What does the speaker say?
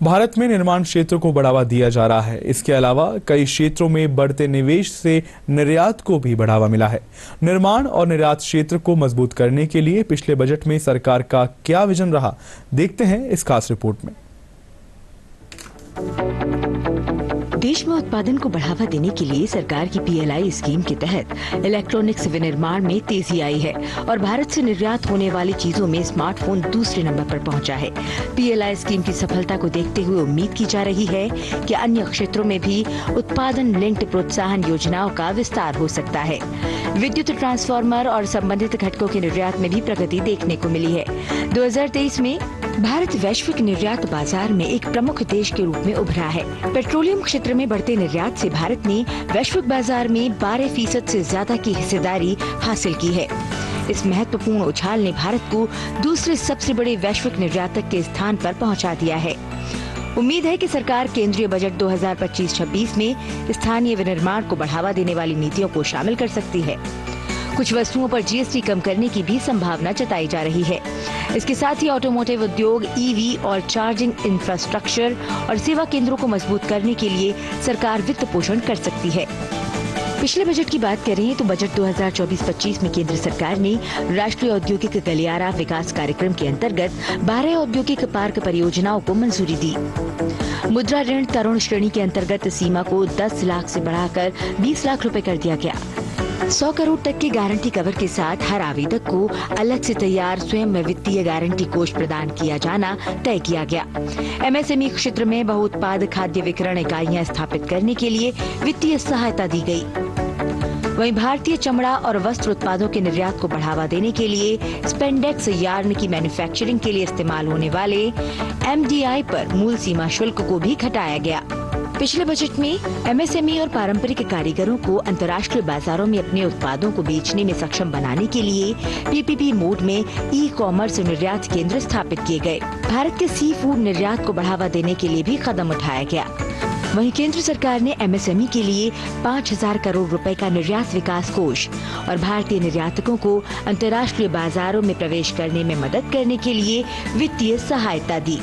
भारत में निर्माण क्षेत्र को बढ़ावा दिया जा रहा है। इसके अलावा कई क्षेत्रों में बढ़ते निवेश से निर्यात को भी बढ़ावा मिला है। निर्माण और निर्यात क्षेत्र को मजबूत करने के लिए पिछले बजट में सरकार का क्या विजन रहा, देखते हैं इस खास रिपोर्ट में। देश में उत्पादन को बढ़ावा देने के लिए सरकार की PLI स्कीम के तहत इलेक्ट्रॉनिक्स विनिर्माण में तेजी आई है और भारत से निर्यात होने वाली चीजों में स्मार्टफोन दूसरे नंबर पर पहुंचा है। PLI स्कीम की सफलता को देखते हुए उम्मीद की जा रही है कि अन्य क्षेत्रों में भी उत्पादन लिंक्ड प्रोत्साहन योजनाओं का विस्तार हो सकता है। विद्युत ट्रांसफार्मर और संबंधित घटकों के निर्यात में भी प्रगति देखने को मिली है। 2023 में भारत वैश्विक निर्यात बाजार में एक प्रमुख देश के रूप में उभरा है। पेट्रोलियम क्षेत्र में बढ़ते निर्यात से भारत ने वैश्विक बाजार में 12% से ज्यादा की हिस्सेदारी हासिल की है। इस महत्वपूर्ण उछाल ने भारत को दूसरे सबसे बड़े वैश्विक निर्यातक के स्थान पर पहुंचा दिया है। उम्मीद है कि सरकार केंद्रीय बजट 2025-26 में स्थानीय विनिर्माण को बढ़ावा देने वाली नीतियों को शामिल कर सकती है। कुछ वस्तुओं पर GST कम करने की भी संभावना जताई जा रही है। इसके साथ ही ऑटोमोटिव उद्योग, EV और चार्जिंग इंफ्रास्ट्रक्चर और सेवा केंद्रों को मजबूत करने के लिए सरकार वित्त पोषण कर सकती है। पिछले बजट की बात करें तो बजट 2024-25 में केंद्र सरकार ने राष्ट्रीय औद्योगिक गलियारा विकास कार्यक्रम के अंतर्गत 12 औद्योगिक पार्क परियोजनाओं को मंजूरी दी। मुद्रा ऋण तरुण श्रेणी के अंतर्गत सीमा को 10 लाख से बढ़ाकर 20 लाख रुपए कर दिया गया। 100 करोड़ तक के गारंटी कवर के साथ हर आवेदक को अलग से तैयार स्वयं वित्तीय गारंटी कोष प्रदान किया जाना तय किया गया। MSME क्षेत्र में बहुउत्पाद खाद्य वितरण इकाइयां स्थापित करने के लिए वित्तीय सहायता दी गई। वहीं भारतीय चमड़ा और वस्त्र उत्पादों के निर्यात को बढ़ावा देने के लिए स्पेंडेक्स यार्न की मैन्युफैक्चरिंग के लिए इस्तेमाल होने वाले MDI पर मूल सीमा शुल्क को भी घटाया गया। पिछले बजट में MSME और पारंपरिक कारीगरों को अंतर्राष्ट्रीय बाजारों में अपने उत्पादों को बेचने में सक्षम बनाने के लिए PPP मोड में ई-कॉमर्स निर्यात केंद्र स्थापित किए गए। भारत के सी फूड निर्यात को बढ़ावा देने के लिए भी कदम उठाया गया। वहीं केंद्र सरकार ने MSME के लिए 5,000 करोड़ रुपए का निर्यात विकास कोष और भारतीय निर्यातकों को अंतर्राष्ट्रीय बाजारों में प्रवेश करने में मदद करने के लिए वित्तीय सहायता दी।